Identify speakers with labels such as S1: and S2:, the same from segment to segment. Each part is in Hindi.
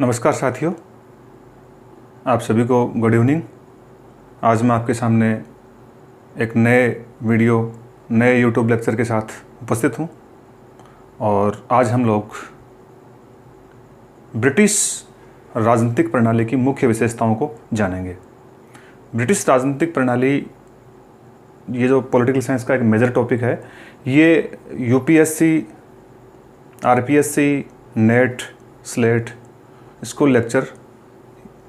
S1: नमस्कार साथियों, आप सभी को गुड इवनिंग। आज मैं आपके सामने एक नए वीडियो, नए यूट्यूब लेक्चर के साथ उपस्थित हूँ और आज हम लोग ब्रिटिश राजनीतिक प्रणाली की मुख्य विशेषताओं को जानेंगे। ब्रिटिश राजनीतिक प्रणाली, ये जो पॉलिटिकल साइंस का एक मेजर टॉपिक है, ये UPSC, RPSC, net, slate, school lecture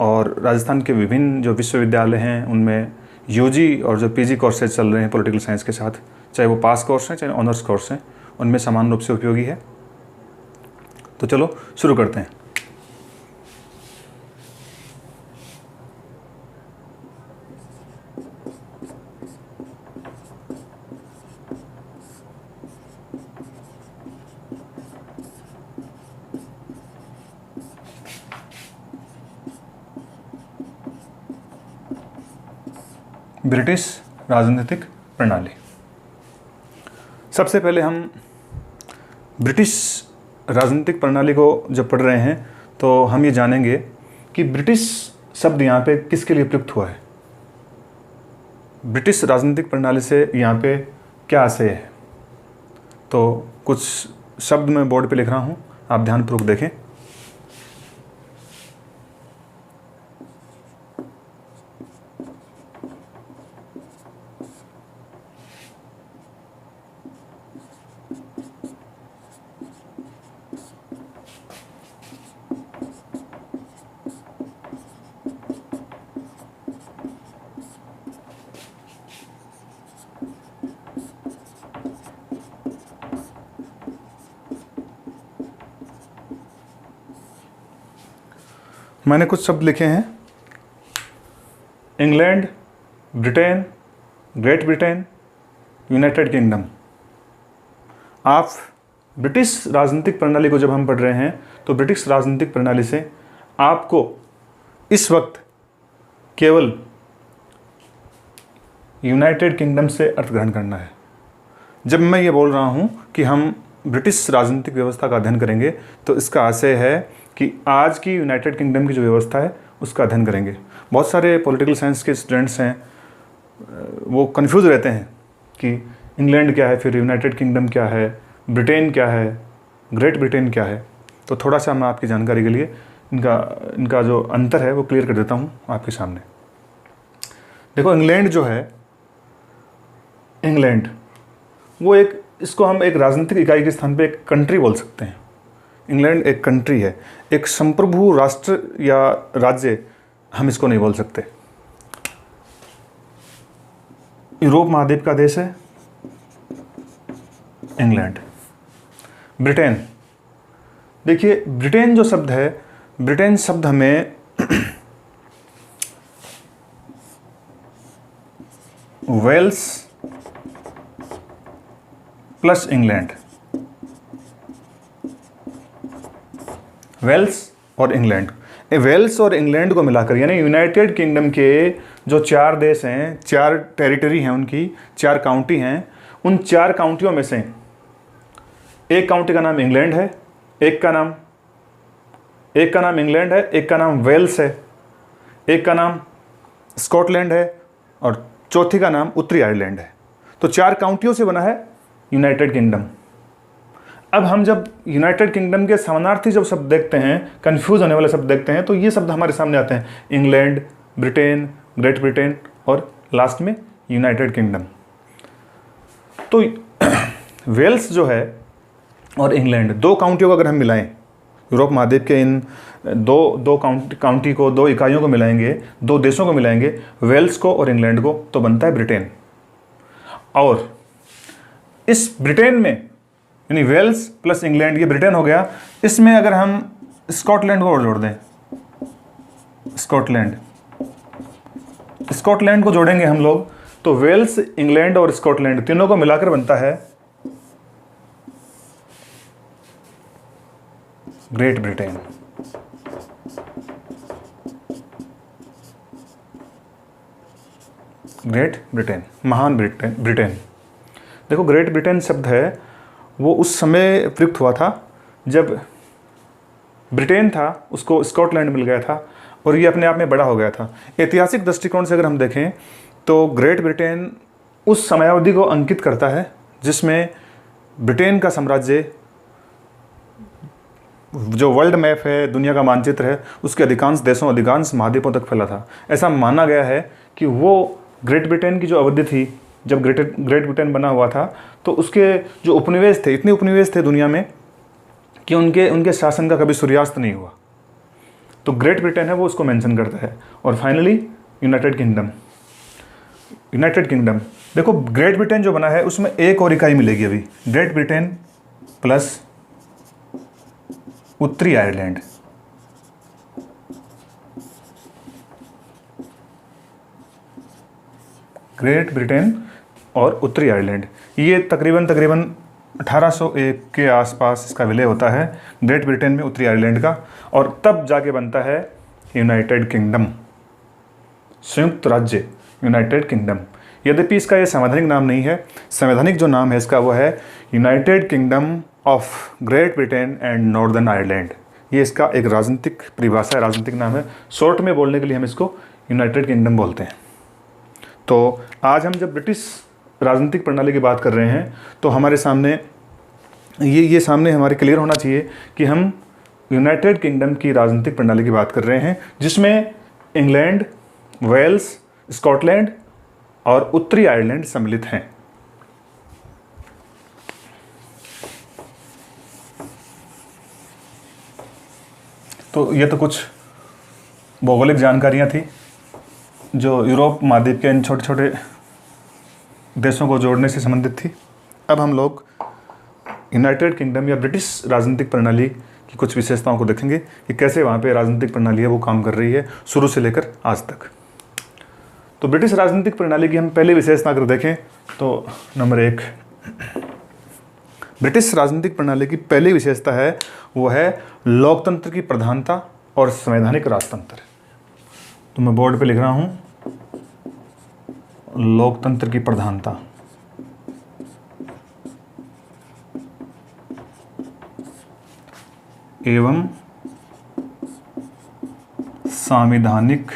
S1: और राजस्थान के विभिन्न जो विश्वविद्यालय हैं उनमें यूजी और जो पीजी कोर्सेज चल रहे हैं पॉलिटिकल साइंस के साथ, चाहे वो पास कोर्स हैं चाहे ऑनर्स कोर्स हैं, उनमें समान रूप से उपयोगी है। तो चलो शुरू करते हैं। ब्रिटिश राजनीतिक प्रणाली। सबसे पहले हम ब्रिटिश राजनीतिक प्रणाली को जब पढ़ रहे हैं तो हम ये जानेंगे कि ब्रिटिश शब्द यहाँ पे किसके लिए प्रयुक्त हुआ है। ब्रिटिश राजनीतिक प्रणाली से यहाँ पे क्या आशय है। तो कुछ शब्द मैं बोर्ड पे लिख रहा हूँ, आप ध्यानपूर्वक देखें। मैंने कुछ शब्द लिखे हैं: England, Britain, great Britain, United kingdom. आप ब्रिटिश राजनीतिक प्रणाली को जब हम पढ़ रहे हैं तो ब्रिटिश राजनीतिक प्रणाली से आपको इस वक्त केवल यूनाइटेड किंगडम से अर्थ ग्रहण करना है। जब मैं ये बोल रहा हूँ कि हम ब्रिटिश राजनीतिक व्यवस्था का अध्ययन करेंगे तो इसका आशय है कि आज की यूनाइटेड किंगडम की जो व्यवस्था है उसका अध्ययन करेंगे। बहुत सारे पॉलिटिकल साइंस के स्टूडेंट्स हैं, वो कंफ्यूज रहते हैं कि इंग्लैंड क्या है, फिर यूनाइटेड किंगडम क्या है, ब्रिटेन क्या है, ग्रेट ब्रिटेन क्या है। तो थोड़ा सा मैं आपकी जानकारी के लिए इनका जो अंतर है वो क्लियर कर देता हूँ आपके सामने। देखो, इंग्लैंड जो है, इंग्लैंड वो इसको हम एक राजनीतिक इकाई के स्थान पे एक कंट्री बोल सकते हैं। इंग्लैंड एक कंट्री है, एक संप्रभु राष्ट्र या राज्य हम इसको नहीं बोल सकते। यूरोप महाद्वीप का देश है इंग्लैंड। ब्रिटेन, देखिए ब्रिटेन जो शब्द है, ब्रिटेन शब्द हमें वेल्स प्लस इंग्लैंड, वेल्स और इंग्लैंड, वेल्स और इंग्लैंड को मिलाकर, यानी यूनाइटेड किंगडम के जो 4 देश हैं, 4 टेरिटरी हैं, उनकी 4 काउंटी हैं, उन 4 काउंटियों में से एक काउंटी का नाम इंग्लैंड है, एक का नाम इंग्लैंड है, एक का नाम वेल्स है, एक का नाम स्कॉटलैंड है और चौथी का नाम उत्तरी आयरलैंड है। तो 4 काउंटियों से बना है यूनाइटेड किंगडम। अब हम जब यूनाइटेड किंगडम के समानार्थी जब शब्द देखते हैं, कंफ्यूज होने वाले शब्द देखते हैं, तो ये शब्द हमारे सामने आते हैं: इंग्लैंड, ब्रिटेन, ग्रेट ब्रिटेन और लास्ट में यूनाइटेड किंगडम। तो वेल्स जो है और इंग्लैंड, 2 काउंटियों को अगर हम मिलाएं, यूरोप महाद्वीप के इन दो काउंटी को, 2 इकाइयों को मिलाएंगे, 2 देशों को मिलाएंगे, वेल्स को और इंग्लैंड को, तो बनता है ब्रिटेन। और इस ब्रिटेन में, यानी वेल्स प्लस इंग्लैंड, ये ब्रिटेन हो गया। इसमें अगर हम स्कॉटलैंड को और जोड़ दें, स्कॉटलैंड को जोड़ेंगे हम लोग, तो वेल्स, इंग्लैंड और स्कॉटलैंड तीनों को मिलाकर बनता है ग्रेट ब्रिटेन। ग्रेट ब्रिटेन, महान ब्रिटेन। देखो, ग्रेट ब्रिटेन शब्द है वो उस समय प्रयुक्त हुआ था जब ब्रिटेन था उसको स्कॉटलैंड मिल गया था और ये अपने आप में बड़ा हो गया था। ऐतिहासिक दृष्टिकोण से अगर हम देखें तो ग्रेट ब्रिटेन उस समयावधि को अंकित करता है जिसमें ब्रिटेन का साम्राज्य, जो वर्ल्ड मैप है, दुनिया का मानचित्र है, उसके अधिकांश देशों, अधिकांश महाद्वीपों तक फैला था। ऐसा माना गया है कि वो ग्रेट ब्रिटेन की जो अवधि थी, जब ग्रेट ब्रिटेन बना हुआ था, तो उसके जो उपनिवेश थे, इतने उपनिवेश थे दुनिया में कि उनके शासन का कभी सूर्यास्त नहीं हुआ। तो ग्रेट ब्रिटेन है वो उसको मेंशन करता है। और फाइनली यूनाइटेड किंगडम देखो, ग्रेट ब्रिटेन जो बना है उसमें एक और इकाई मिलेगी अभी, ग्रेट ब्रिटेन प्लस उत्तरी आयरलैंड। ग्रेट ब्रिटेन और उत्तरी आयरलैंड, ये तकरीबन 1801 के आसपास इसका विलय होता है ग्रेट ब्रिटेन में उत्तरी आयरलैंड का, और तब जाके बनता है यूनाइटेड किंगडम, संयुक्त राज्य यूनाइटेड किंगडम। यद्यपि इसका ये संवैधानिक नाम नहीं है, संवैधानिक जो नाम है इसका वो है United kingdom of great Britain and northern Ireland. ये इसका एक राजनीतिक परिभाषा है, राजनीतिक नाम है। शॉर्ट में बोलने के लिए हम इसको यूनाइटेड किंगडम बोलते हैं। तो आज हम जब ब्रिटिश राजनीतिक प्रणाली की बात कर रहे हैं तो हमारे सामने ये सामने हमारे क्लियर होना चाहिए कि हम यूनाइटेड किंगडम की राजनीतिक प्रणाली की बात कर रहे हैं, जिसमें इंग्लैंड, वेल्स, स्कॉटलैंड और उत्तरी आयरलैंड सम्मिलित हैं। तो ये तो कुछ भौगोलिक जानकारियाँ थी जो यूरोप महाद्वीप के इन छोटे छोटे देशों को जोड़ने से संबंधित थी। अब हम लोग यूनाइटेड किंगडम या ब्रिटिश राजनीतिक प्रणाली की कुछ विशेषताओं को देखेंगे कि कैसे वहाँ पे राजनीतिक प्रणाली है वो काम कर रही है शुरू से लेकर आज तक। तो ब्रिटिश राजनीतिक प्रणाली की हम पहली विशेषता अगर देखें तो नंबर 1, ब्रिटिश राजनीतिक प्रणाली की पहली विशेषता है वो है लोकतंत्र की प्रधानता और संवैधानिक राजतंत्र। तो मैं बोर्ड पे लिख रहा हूँ, लोकतंत्र की प्रधानता एवं संवैधानिक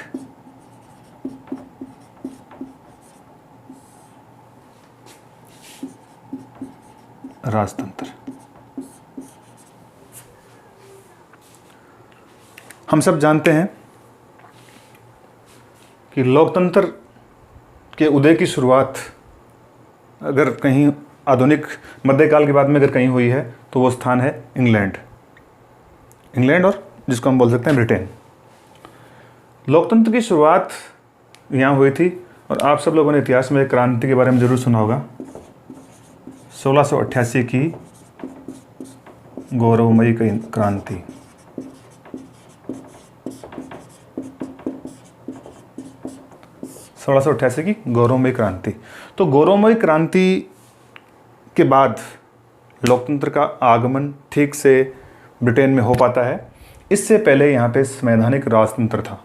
S1: राजतंत्र। हम सब जानते हैं कि लोकतंत्र के उदय की शुरुआत अगर कहीं आधुनिक मध्यकाल के बाद में अगर कहीं हुई है तो वो स्थान है इंग्लैंड और जिसको हम बोल सकते हैं ब्रिटेन। लोकतंत्र की शुरुआत यहाँ हुई थी और आप सब लोगों ने इतिहास में एक क्रांति के बारे में ज़रूर सुना होगा, 1688 की गौरवमयी क्रांति। की गौरवमयी क्रांति। तो गौरवमयी क्रांति के बाद लोकतंत्र का आगमन ठीक से ब्रिटेन में हो पाता है। इससे पहले यहाँ पे संवैधानिक राजतंत्र था।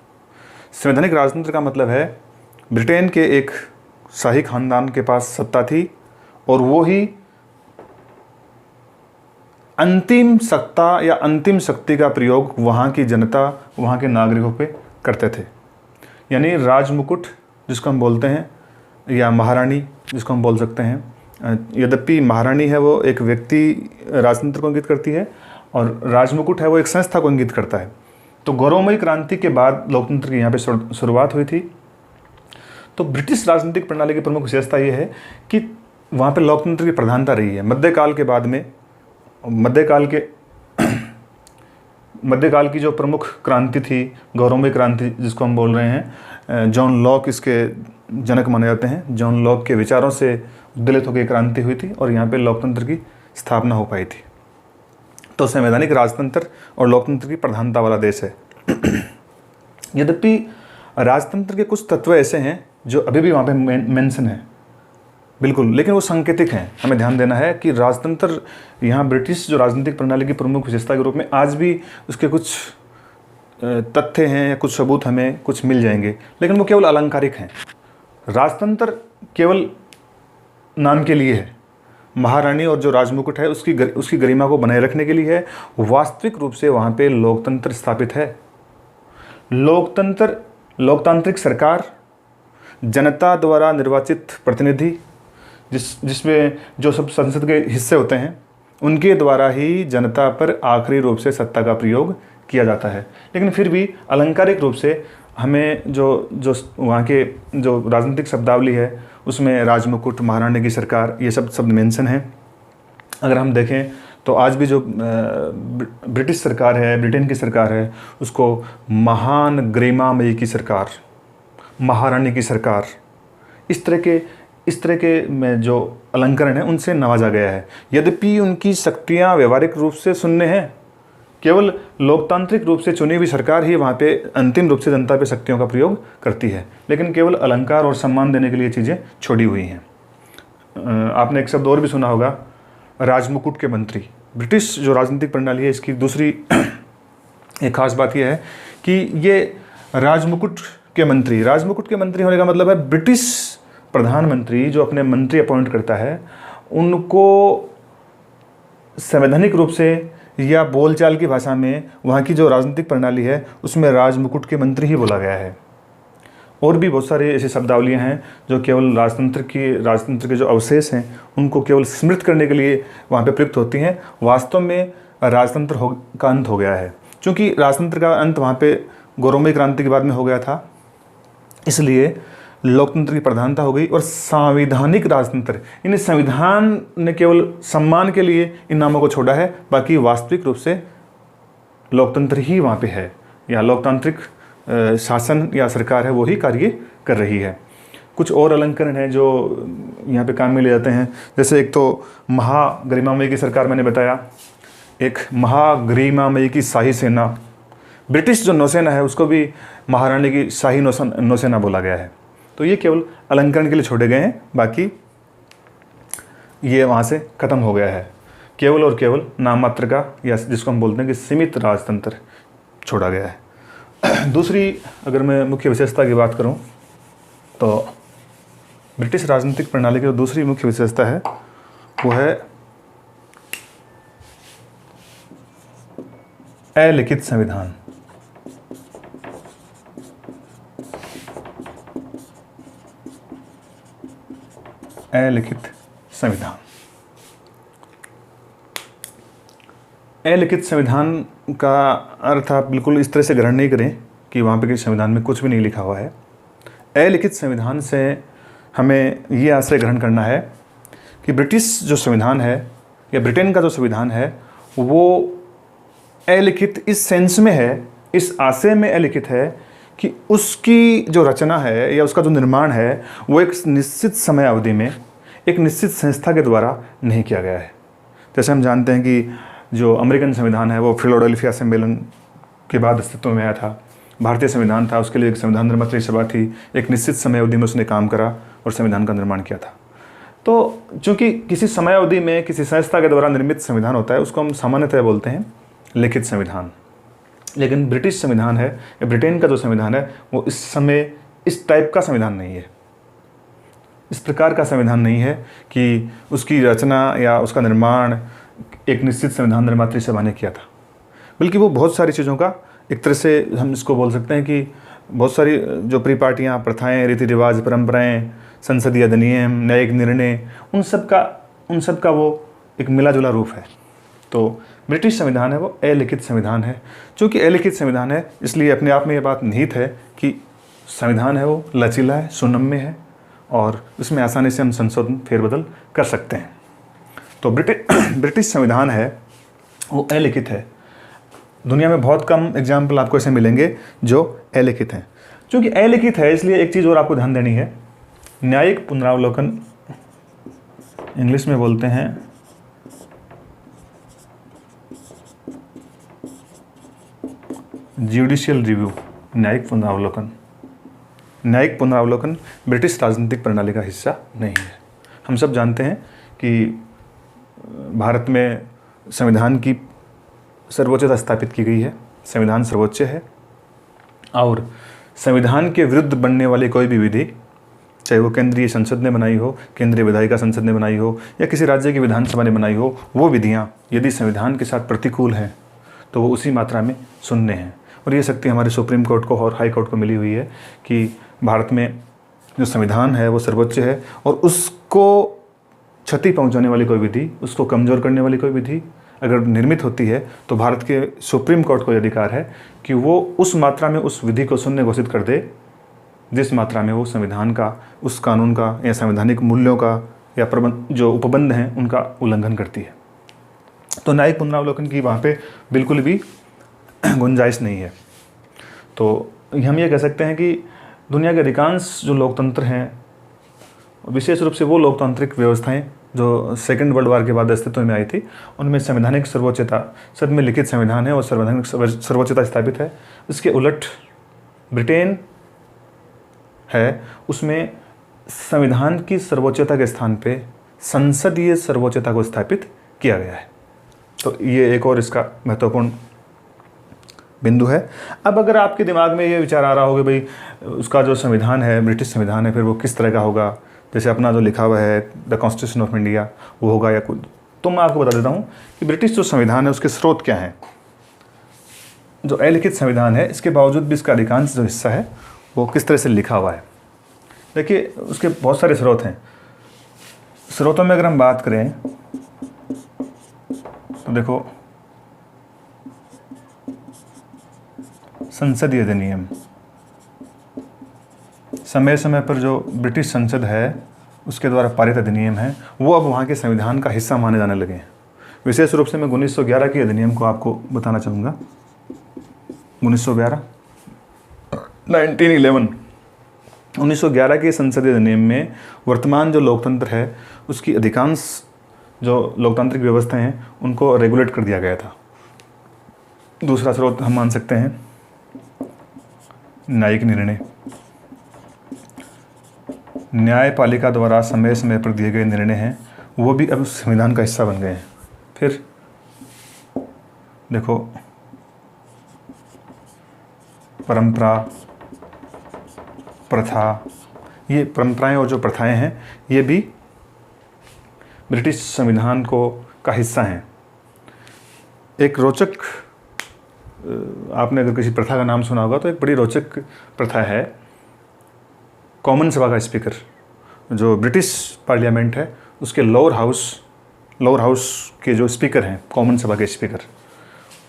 S1: संवैधानिक राजतंत्र का मतलब है ब्रिटेन के एक शाही खानदान के पास सत्ता थी और वो ही अंतिम सत्ता या अंतिम शक्ति का प्रयोग वहाँ की जनता, वहाँ के नागरिकों पे करते थे। यानी राजमुकुट जिसको हम बोलते हैं या महारानी जिसको हम बोल सकते हैं, यद्यपि महारानी है वो एक व्यक्ति राजतंत्र को इंगित करती है और राजमुकुट है वो एक संस्था को इंगित करता है। तो गौरवमयी क्रांति के बाद लोकतंत्र की यहाँ पे शुरुआत हुई थी। तो ब्रिटिश राजनीतिक प्रणाली की प्रमुख विशेषता ये है कि वहाँ पे लोकतंत्र की प्रधानता रही है। मध्यकाल की जो प्रमुख क्रांति थी, गौरवमयी क्रांति जिसको हम बोल रहे हैं, जॉन लॉक इसके जनक माने जाते हैं। जॉन लॉक के विचारों से उद्दलित होकर क्रांति हुई थी और यहाँ पे लोकतंत्र की स्थापना हो पाई थी। तो संवैधानिक राजतंत्र और लोकतंत्र की प्रधानता वाला देश है। यद्यपि राजतंत्र के कुछ तत्व ऐसे हैं जो अभी भी वहाँ पे मेंशन है, बिल्कुल, लेकिन वो सांकेतिक हैं। हमें ध्यान देना है कि राजतंत्र यहाँ ब्रिटिश जो राजनीतिक प्रणाली की प्रमुख विशेषता के रूप में आज भी उसके कुछ तथ्य हैं या कुछ सबूत हमें कुछ मिल जाएंगे, लेकिन वो केवल अलंकारिक हैं। राजतंत्र केवल नाम के लिए है, महारानी और जो राजमुकुट है उसकी गरिमा को बनाए रखने के लिए है। वास्तविक रूप से वहाँ पे लोकतंत्र स्थापित है। लोकतांत्रिक सरकार, जनता द्वारा निर्वाचित प्रतिनिधि, जिसमें जो सब संसद के हिस्से होते हैं, उनके द्वारा ही जनता पर आखिरी रूप से सत्ता का प्रयोग किया जाता है। लेकिन फिर भी अलंकारिक रूप से हमें जो वहाँ के जो राजनीतिक शब्दावली है उसमें राजमुकुट, महारानी की सरकार, ये सब शब्द मेंशन हैं। अगर हम देखें तो आज भी जो ब्रिटिश सरकार है, ब्रिटेन की सरकार है, उसको महान गरिमामयी की सरकार, महारानी की सरकार, इस तरह के में जो अलंकरण है उनसे नवाजा गया है। यद्यपि उनकी शक्तियाँ व्यवहारिक रूप से शून्य हैं, केवल लोकतांत्रिक रूप से चुनी हुई सरकार ही वहाँ पे अंतिम रूप से जनता पे शक्तियों का प्रयोग करती है, लेकिन केवल अलंकार और सम्मान देने के लिए चीज़ें छोड़ी हुई हैं। आपने एक शब्द और भी सुना होगा, राजमुकुट के मंत्री। ब्रिटिश जो राजनीतिक प्रणाली है इसकी दूसरी एक खास बात यह है कि ये राजमुकुट के मंत्री होने का मतलब है ब्रिटिश प्रधानमंत्री जो अपने मंत्री अपॉइंट करता है उनको संवैधानिक रूप से या बोलचाल की भाषा में वहाँ की जो राजनीतिक प्रणाली है उसमें राजमुकुट के मंत्री ही बोला गया है। और भी बहुत सारे ऐसी शब्दावलियाँ हैं जो केवल राजतंत्र के जो अवशेष हैं उनको केवल स्मृत करने के लिए वहाँ पे प्रयुक्त होती हैं। वास्तव में राजतंत्र का अंत हो गया है, क्योंकि राजतंत्र का अंत वहाँ पे गौरवमयी क्रांति के बाद में हो गया था, इसलिए लोकतंत्र की प्रधानता हो गई और संवैधानिक राजतंत्र, इन संविधान ने केवल सम्मान के लिए इन नामों को छोड़ा है, बाकी वास्तविक रूप से लोकतंत्र ही वहाँ पे है, या लोकतांत्रिक शासन या सरकार है वो ही कार्य कर रही है। कुछ और अलंकरण हैं जो यहाँ पे काम में ले जाते हैं, जैसे एक तो महागरिमामयी की सरकार मैंने बताया, एक महागरिमामयी की शाही सेना। ब्रिटिश जो नौसेना है उसको भी महारानी की शाही नौसेना बोला गया है। तो ये केवल अलंकरण के लिए छोड़े गए हैं, बाकी ये वहाँ से ख़त्म हो गया है। केवल और केवल नाम मात्र का, या जिसको हम बोलते हैं कि सीमित राजतंत्र छोड़ा गया है। दूसरी अगर मैं मुख्य विशेषता की बात करूं तो ब्रिटिश राजनीतिक प्रणाली की जो दूसरी मुख्य विशेषता है वो है अलिखित संविधान। अलिखित संविधान। अलिखित संविधान का अर्थ आप बिल्कुल इस तरह से ग्रहण नहीं करें कि वहाँ पे किसी संविधान में कुछ भी नहीं लिखा हुआ है। अलिखित संविधान से हमें ये आशय ग्रहण करना है कि ब्रिटिश जो संविधान है या ब्रिटेन का जो संविधान है वो अलिखित इस सेंस में है, इस आशय में अलिखित है कि उसकी जो रचना है या उसका जो निर्माण है वो एक निश्चित समय अवधि में एक निश्चित संस्था के द्वारा नहीं किया गया है। जैसे हम जानते हैं कि जो अमेरिकन संविधान है वो फिलाडेल्फिया सम्मेलन के बाद अस्तित्व में आया था। भारतीय संविधान था, उसके लिए एक संविधान निर्मात्री सभा थी, एक निश्चित समय अवधि में उसने काम करा और संविधान का निर्माण किया था। तो चूँकि किसी समय अवधि में किसी संस्था के द्वारा निर्मित संविधान होता है उसको हम सामान्यतः बोलते हैं लिखित संविधान। लेकिन ब्रिटिश संविधान है या ब्रिटेन का जो संविधान है वो इस समय इस टाइप का संविधान नहीं है, इस प्रकार का संविधान नहीं है कि उसकी रचना या उसका निर्माण एक निश्चित संविधान निर्मात्री सभा ने किया था, बल्कि वो बहुत सारी चीज़ों का एक तरह से हम इसको बोल सकते हैं कि बहुत सारी जो परिपाटियाँ, प्रथाएं, रीति रिवाज, परंपराएं, संसदीय अधिनियम, न्यायिक निर्णय, उन सब का वो एक मिला जुला रूप है। तो ब्रिटिश संविधान है वो अलिखित संविधान है। चूँकि अलिखित संविधान है इसलिए अपने आप में ये बात निहित है कि संविधान है वो लचीला है, सुनम्य है और उसमें आसानी से हम संशोधन फेरबदल कर सकते हैं। तो ब्रिटिश संविधान है वो अलिखित है। दुनिया में बहुत कम एग्जाम्पल आपको ऐसे मिलेंगे जो अलिखित हैं। क्योंकि अलिखित है इसलिए एक चीज़ और आपको ध्यान देनी है, न्यायिक पुनरावलोकन, इंग्लिश में बोलते हैं जुडिशियल रिव्यू, न्यायिक पुनरावलोकन। न्यायिक पुनरावलोकन ब्रिटिश राजनीतिक प्रणाली का हिस्सा नहीं है। हम सब जानते हैं कि भारत में संविधान की सर्वोच्चता स्थापित की गई है, संविधान सर्वोच्च है और संविधान के विरुद्ध बनने वाली कोई भी विधि चाहे वो केंद्रीय संसद ने बनाई हो, केंद्रीय विधायिका संसद ने बनाई हो, या किसी राज्य की विधानसभा ने बनाई हो, वो विधियाँ यदि संविधान के साथ प्रतिकूल हैं तो वो उसी मात्रा में शून्य हैं। और ये शक्ति हमारे सुप्रीम कोर्ट को और हाई कोर्ट को मिली हुई है कि भारत में जो संविधान है वो सर्वोच्च है, और उसको क्षति पहुंचाने वाली कोई विधि, उसको कमज़ोर करने वाली कोई विधि अगर निर्मित होती है तो भारत के सुप्रीम कोर्ट को अधिकार है कि वो उस मात्रा में उस विधि को शून्य घोषित कर दे जिस मात्रा में वो संविधान का, उस कानून का या संवैधानिक मूल्यों का या प्रबंध जो उपबंध हैं उनका उल्लंघन करती है। तो न्यायिक पुनरावलोकन की वहाँ पे बिल्कुल भी गुंजाइश नहीं है। तो हम ये कह सकते हैं कि दुनिया के अधिकांश जो लोकतंत्र हैं, विशेष रूप से वो लोकतांत्रिक व्यवस्थाएं जो सेकेंड वर्ल्ड वार के बाद अस्तित्व में आई थी, उनमें संवैधानिक सर्वोच्चता, सब में लिखित संविधान है और संवैधानिक सर्वोच्चता स्थापित है। इसके उलट ब्रिटेन है, उसमें संविधान की सर्वोच्चता के स्थान पे संसदीय सर्वोच्चता को स्थापित किया गया है। तो ये एक और इसका महत्वपूर्ण बिंदु है। अब अगर आपके दिमाग में ये विचार आ रहा हो कि भाई उसका जो संविधान है, ब्रिटिश संविधान है, फिर वो किस तरह का होगा, जैसे अपना जो लिखा हुआ है द कॉन्स्टिट्यूशन ऑफ इंडिया वो होगा या कुछ, तो मैं आपको बता देता हूँ कि ब्रिटिश जो संविधान है उसके स्रोत क्या हैं। जो अलिखित संविधान है, इसके बावजूद भी इसका अधिकांश जो हिस्सा है वो किस तरह से लिखा हुआ है। देखिए उसके बहुत सारे स्रोत हैं। स्रोतों में अगर हम बात करें तो देखो, संसदीय अधिनियम, समय समय पर जो ब्रिटिश संसद है उसके द्वारा पारित अधिनियम है वो अब वहाँ के संविधान का हिस्सा माने जाने लगे हैं। विशेष रूप से मैं 1911 के अधिनियम को आपको बताना चाहूँगा। 1911 के संसदीय अधिनियम में वर्तमान जो लोकतंत्र है उसकी अधिकांश जो लोकतांत्रिक व्यवस्थाएं हैं उनको रेगुलेट कर दिया गया था। दूसरा स्रोत हम मान सकते हैं न्यायिक निर्णय। न्यायपालिका द्वारा समय समय पर दिए गए निर्णय हैं वो भी अब संविधान का हिस्सा बन गए हैं। फिर देखो परंपरा, प्रथा, ये परंपराएं और जो प्रथाएं हैं ये भी ब्रिटिश संविधान का हिस्सा हैं। एक रोचक, आपने अगर किसी प्रथा का नाम सुना होगा तो एक बड़ी रोचक प्रथा है कॉमन सभा का स्पीकर। जो ब्रिटिश पार्लियामेंट है उसके लोअर हाउस के जो स्पीकर हैं, कॉमन सभा के स्पीकर,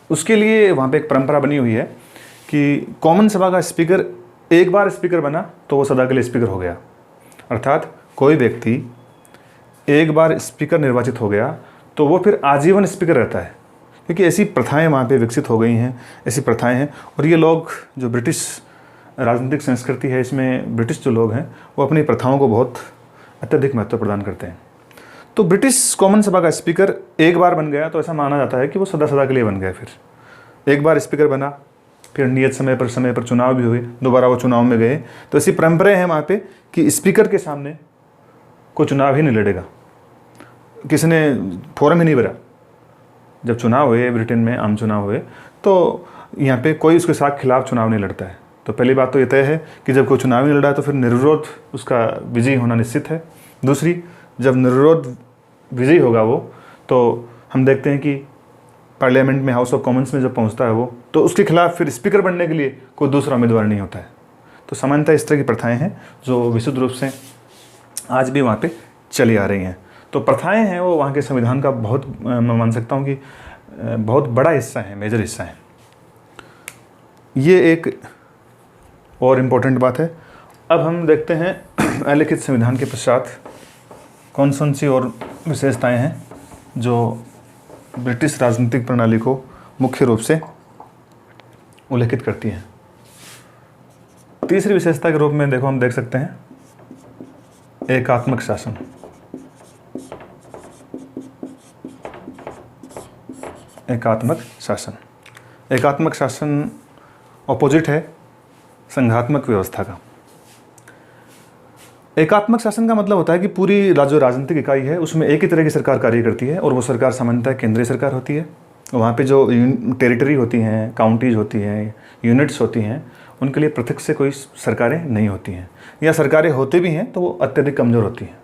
S1: उसके लिए वहाँ पे एक परंपरा बनी हुई है कि कॉमन सभा का स्पीकर एक बार स्पीकर बना तो वो सदा के लिए स्पीकर हो गया। अर्थात कोई व्यक्ति एक बार स्पीकर निर्वाचित हो गया तो वो फिर आजीवन स्पीकर रहता है, क्योंकि ऐसी प्रथाएं वहाँ पे विकसित हो गई हैं, ऐसी प्रथाएं हैं। और ये लोग, जो ब्रिटिश राजनीतिक संस्कृति है इसमें ब्रिटिश जो लोग हैं वो अपनी प्रथाओं को बहुत अत्यधिक महत्व प्रदान करते हैं। तो ब्रिटिश कॉमन सभा का स्पीकर एक बार बन गया तो ऐसा माना जाता है कि वो सदा के लिए बन गया। फिर एक बार स्पीकर बना, फिर नियत समय पर चुनाव भी हुए, दोबारा वो चुनाव में गए। तो ऐसी परंपराएं हैं वहाँ पे कि स्पीकर के सामने कोई चुनाव ही नहीं लड़ेगा, किसी ने फॉर्म ही नहीं भरा। जब चुनाव हुए ब्रिटेन में, आम चुनाव हुए, तो यहाँ पे कोई उसके साथ खिलाफ चुनाव नहीं लड़ता है। तो पहली बात तो ये तय है कि जब कोई चुनाव नहीं लड़ा तो फिर निर्विरोध उसका विजयी होना निश्चित है। दूसरी, जब निर्विरोध विजयी होगा वो, तो हम देखते हैं कि पार्लियामेंट में, हाउस ऑफ कॉमन्स में जब पहुंचता है वो, तो उसके खिलाफ फिर स्पीकर बनने के लिए कोई दूसरा उम्मीदवार नहीं होता है। तो सामान्यतः इस तरह की प्रथाएं हैं जो विशुद्ध रूप से आज भी वहाँ पे चली आ रही हैं। तो प्रथाएं हैं वो वहाँ के संविधान का बहुत, मैं मान सकता हूँ कि बहुत बड़ा हिस्सा है, मेजर हिस्सा है। ये एक और इम्पोर्टेंट बात है। अब हम देखते हैं अलिखित संविधान के पश्चात कौन सी और विशेषताएं हैं जो ब्रिटिश राजनीतिक प्रणाली को मुख्य रूप से उल्लेखित करती हैं। तीसरी विशेषता के रूप में देखो, हम देख सकते हैं एकात्मक शासन। एकात्मक शासन ऑपोजिट है संघात्मक व्यवस्था का। एकात्मक शासन का मतलब होता है कि पूरी जो राजनीतिक इकाई है उसमें एक ही तरह की सरकार कार्य करती है, और वो सरकार सामान्यतः केंद्रीय सरकार होती है। वहाँ पे जो टेरिटरी होती हैं, काउंटीज होती हैं, यूनिट्स होती हैं, उनके लिए पृथक से कोई सरकारें नहीं होती हैं, या सरकारें होती भी हैं तो वो अत्यधिक कमज़ोर होती हैं।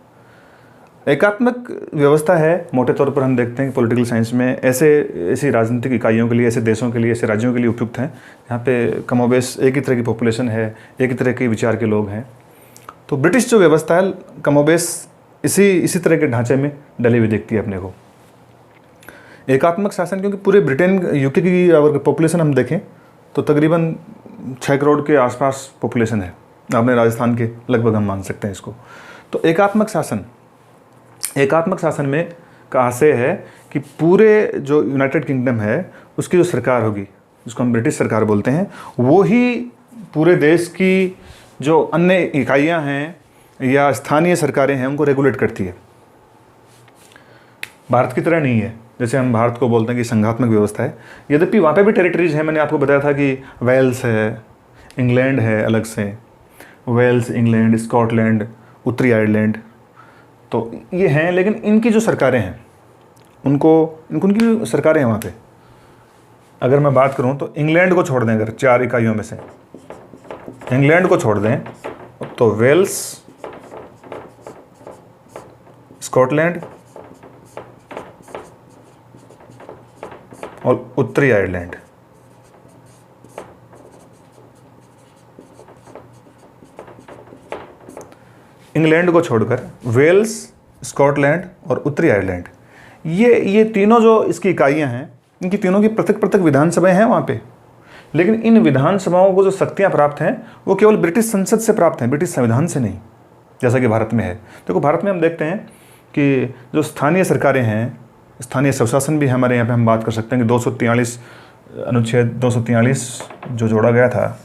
S1: एकात्मक व्यवस्था है, मोटे तौर पर हम देखते हैं कि पॉलिटिकल साइंस में ऐसी राजनीतिक इकाइयों के लिए, ऐसे देशों के लिए, ऐसे राज्यों के लिए उपयुक्त हैं जहाँ पे कमोबेश एक ही तरह की पॉपुलेशन है, एक ही तरह के विचार के लोग हैं। तो ब्रिटिश जो व्यवस्था है कमोबेश इसी तरह के ढांचे में डली हुई दिखती है अपने को। एकात्मक शासन, क्योंकि पूरे ब्रिटेन यूके की अगर पॉपुलेशन हम देखें तो तकरीबन 6 करोड़ के आसपास पॉपुलेशन है, अपने राजस्थान के लगभग हम मान सकते हैं इसको। तो एकात्मक शासन में का आशय है कि पूरे जो यूनाइटेड किंगडम है उसकी जो सरकार होगी, जिसको हम ब्रिटिश सरकार बोलते हैं, वो ही पूरे देश की जो अन्य इकाइयां हैं या स्थानीय सरकारें हैं उनको रेगुलेट करती है। भारत की तरह नहीं है, जैसे हम भारत को बोलते हैं कि संघात्मक व्यवस्था है, यद्यपि वहाँ पे भी टेरिटरीज हैं। मैंने आपको बताया था कि वेल्स है, इंग्लैंड है अलग से, वेल्स, इंग्लैंड, स्कॉटलैंड, उत्तरी आयरलैंड, तो ये हैं। लेकिन इनकी जो सरकारें हैं उनकी सरकारें हैं वहाँ पे। अगर मैं बात करूँ तो इंग्लैंड को छोड़ दें, अगर 4 इकाइयों में से इंग्लैंड को छोड़ दें तो वेल्स, स्कॉटलैंड और उत्तरी आयरलैंड, इंग्लैंड को छोड़कर वेल्स, स्कॉटलैंड और उत्तरी आयरलैंड, ये तीनों जो इसकी इकाइयां हैं, इनकी तीनों की पृथक पृथक विधानसभाएं हैं वहाँ पे। लेकिन इन विधानसभाओं को जो शक्तियां प्राप्त हैं वो केवल ब्रिटिश संसद से प्राप्त हैं, ब्रिटिश संविधान से नहीं, जैसा कि भारत में है। देखो भारत में हम देखते हैं कि जो स्थानीय सरकारें हैं, स्थानीय स्वशासन भी हमारे यहाँ पे हम बात कर सकते हैं कि 243 अनुच्छेद 243 जो जोड़ा गया था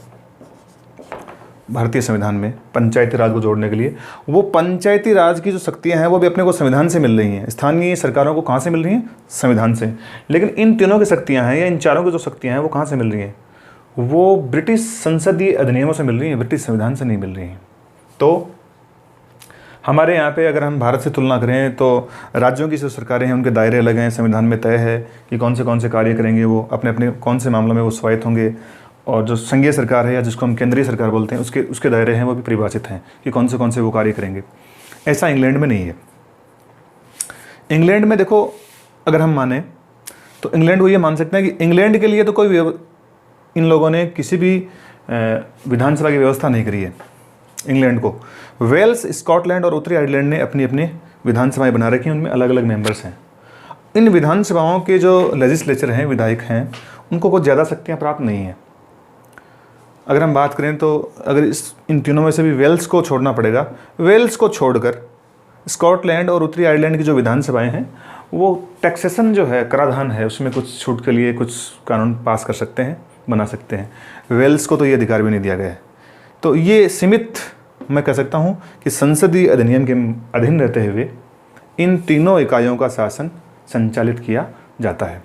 S1: भारतीय संविधान में पंचायती राज को जोड़ने के लिए, वो पंचायती राज की जो शक्तियां हैं वो भी अपने को संविधान से मिल रही हैं। स्थानीय सरकारों को कहाँ से मिल रही हैं? संविधान से। लेकिन इन तीनों की शक्तियां हैं या इन चारों की जो शक्तियां हैं वो कहाँ से मिल रही हैं? वो ब्रिटिश संसदीय अधिनियमों से मिल रही हैं, ब्रिटिश संविधान से नहीं मिल रही हैं। तो हमारे यहाँ पे अगर हम भारत से तुलना करें तो राज्यों की जो सरकारें हैं उनके दायरे अलग हैं, संविधान में तय है कि कौन से कार्य करेंगे, वो अपने अपने कौन से मामलों में वो स्वायत्त होंगे। और जो संघीय सरकार है या जिसको हम केंद्रीय सरकार बोलते हैं उसके दायरे हैं वो भी परिभाषित हैं कि कौन से वो कार्य करेंगे। ऐसा इंग्लैंड में नहीं है। इंग्लैंड में देखो अगर हम माने तो इंग्लैंड को ये मान सकते हैं कि इंग्लैंड के लिए तो कोई इन लोगों ने किसी भी विधानसभा की व्यवस्था नहीं करी है। इंग्लैंड को वेल्स, स्कॉटलैंड और उत्तरी आयरलैंड ने अपनी अपनी विधानसभाएं बना रखी हैं, उनमें अलग अलग मेंबर्स हैं। इन विधानसभाओं के जो लेजिस्लेचर हैं, विधायक हैं, उनको कुछ ज़्यादा शक्तियाँ प्राप्त नहीं हैं। अगर हम बात करें तो अगर इन तीनों में से भी वेल्स को छोड़ना पड़ेगा, वेल्स को छोड़कर स्कॉटलैंड और उत्तरी आयरलैंड की जो विधानसभाएं हैं वो टैक्सेशन जो है, कराधान है, उसमें कुछ छूट के लिए कुछ कानून पास कर सकते हैं, बना सकते हैं। वेल्स को तो ये अधिकार भी नहीं दिया गया है। तो ये सीमित, मैं कह सकता हूँ कि संसदीय अधिनियम के अधीन रहते हुए इन तीनों इकाइयों का शासन संचालित किया जाता है।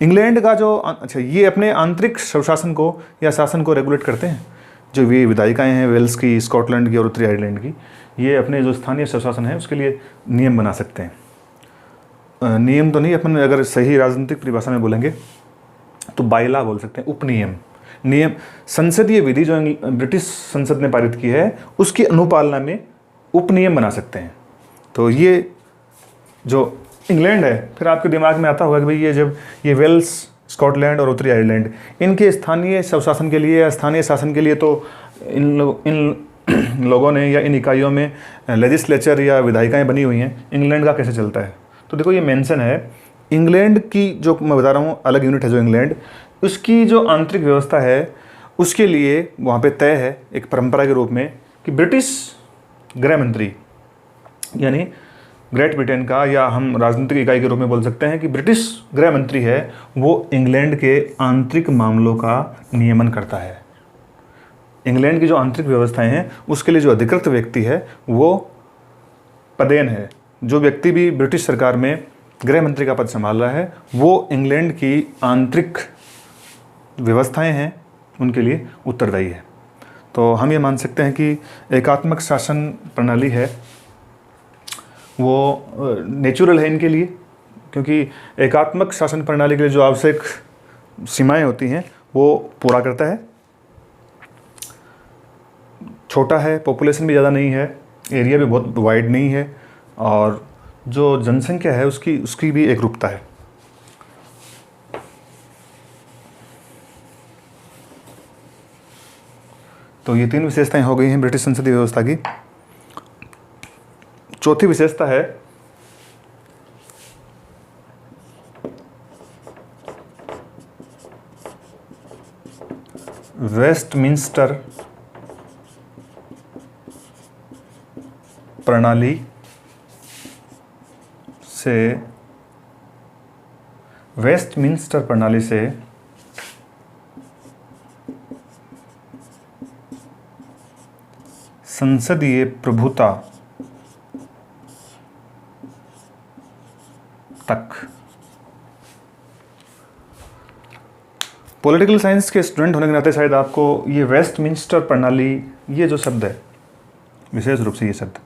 S1: इंग्लैंड का जो ये अपने आंतरिक स्वशासन को या शासन को रेगुलेट करते हैं। जो ये विधायिकाएँ हैं वेल्स की, स्कॉटलैंड की और उत्तरी आयरलैंड की, ये अपने जो स्थानीय स्वशासन है उसके लिए नियम बना सकते हैं। नियम तो नहीं, अपन अगर सही राजनीतिक परिभाषा में बोलेंगे तो बायला बोल सकते हैं, उपनियम। नियम संसदीय विधि जो ब्रिटिश संसद ने पारित की है उसकी अनुपालना में उपनियम बना सकते हैं। तो ये जो इंग्लैंड है, फिर आपके दिमाग में आता होगा कि भाई ये जब ये वेल्स, स्कॉटलैंड और उत्तरी आयरलैंड इनके स्थानीय स्वशासन के लिए या स्थानीय शासन के लिए तो इन लोगों ने या इन इकाइयों में लेजिस्लेचर या विधायिकाएँ बनी हुई हैं। इंग्लैंड का कैसे चलता है? तो देखो ये मेंशन है इंग्लैंड की, जो मैं बता रहा हूँ अलग यूनिट है जो इंग्लैंड, उसकी जो आंतरिक व्यवस्था है उसके लिए वहाँ पे तय है एक परंपरा के रूप में कि ब्रिटिश गृह मंत्री, यानी ग्रेट ब्रिटेन का, या हम राजनीतिक इकाई के रूप में बोल सकते हैं कि ब्रिटिश गृह मंत्री है वो इंग्लैंड के आंतरिक मामलों का नियमन करता है। इंग्लैंड की जो आंतरिक व्यवस्थाएं हैं उसके लिए जो अधिकृत व्यक्ति है वो पदेन है। जो व्यक्ति भी ब्रिटिश सरकार में गृह मंत्री का पद संभाल रहा है वो इंग्लैंड की आंतरिक व्यवस्थाएं हैं उनके लिए उत्तरदायी है। तो हम ये मान सकते हैं कि एकात्मक शासन प्रणाली है वो नेचुरल है इनके लिए, क्योंकि एकात्मक शासन प्रणाली के लिए जो आवश्यक सीमाएं होती हैं वो पूरा करता है। छोटा है, पॉपुलेशन भी ज़्यादा नहीं है, एरिया भी बहुत वाइड नहीं है, और जो जनसंख्या है उसकी भी एक रूपता है। तो ये 3 विशेषताएं हो गई हैं ब्रिटिश संसदीय व्यवस्था की। चौथी विशेषता है वेस्टमिंस्टर प्रणाली से संसदीय प्रभुता तक। पॉलिटिकल साइंस के स्टूडेंट होने के नाते शायद आपको ये वेस्टमिंस्टर प्रणाली, ये जो शब्द है, विशेष रूप से ये शब्द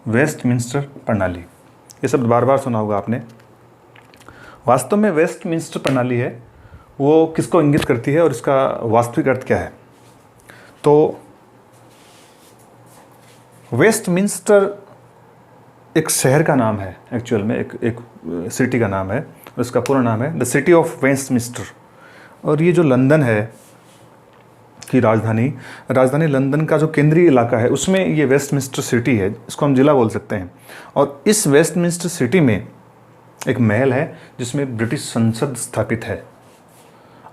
S1: वेस्टमिंस्टर प्रणाली, ये शब्द बार बार सुना होगा आपने। वास्तव में वेस्टमिंस्टर प्रणाली है वो किसको इंगित करती है और इसका वास्तविक अर्थ क्या है? तो वेस्टमिंस्टर एक शहर का नाम है, एक्चुअल में एक सिटी का नाम है, और इसका पूरा नाम है द सिटी ऑफ वेस्टमिंस्टर। और ये जो लंदन है की राजधानी लंदन का जो केंद्रीय इलाका है उसमें ये वेस्टमिंस्टर सिटी है, इसको हम जिला बोल सकते हैं। और इस वेस्टमिंस्टर सिटी में एक महल है जिसमें ब्रिटिश संसद स्थापित है।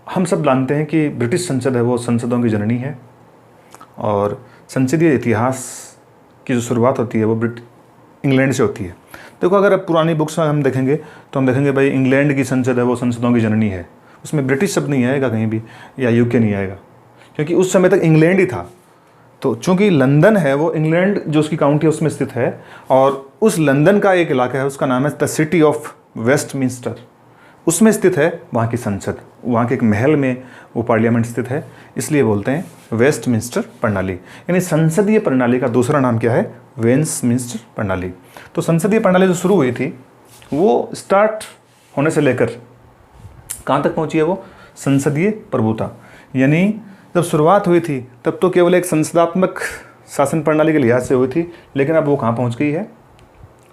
S1: हम सब जानते हैं कि ब्रिटिश संसद है वो संसदों की जननी है, और संसदीय इतिहास की जो शुरुआत होती है वो इंग्लैंड से होती है। देखो, अगर अब पुरानी बुक्स में हम देखेंगे तो हम देखेंगे भाई इंग्लैंड की संसद है वो संसदों की जननी है, उसमें ब्रिटिश शब्द नहीं आएगा कहीं भी, या यूके नहीं आएगा, क्योंकि उस समय तक इंग्लैंड ही था। तो चूंकि लंदन है वो इंग्लैंड जो उसकी काउंटी है उसमें स्थित है, और उस लंदन का एक इलाका है उसका नाम है द सिटी ऑफ वेस्टमिंस्टर, उसमें स्थित है वहाँ की संसद, वहाँ के एक महल में वो पार्लियामेंट स्थित है, इसलिए बोलते हैं वेस्टमिंस्टर प्रणाली। यानी संसदीय प्रणाली का दूसरा नाम क्या है? वेस्टमिंस्टर प्रणाली। तो संसदीय प्रणाली जो शुरू हुई थी वो स्टार्ट होने से लेकर कहाँ तक पहुँची है? वो संसदीय प्रभुता। यानी जब शुरुआत हुई थी तब तो केवल एक संसदात्मक शासन प्रणाली के लिहाज से हुई थी, लेकिन अब वो कहाँ पहुँच गई है?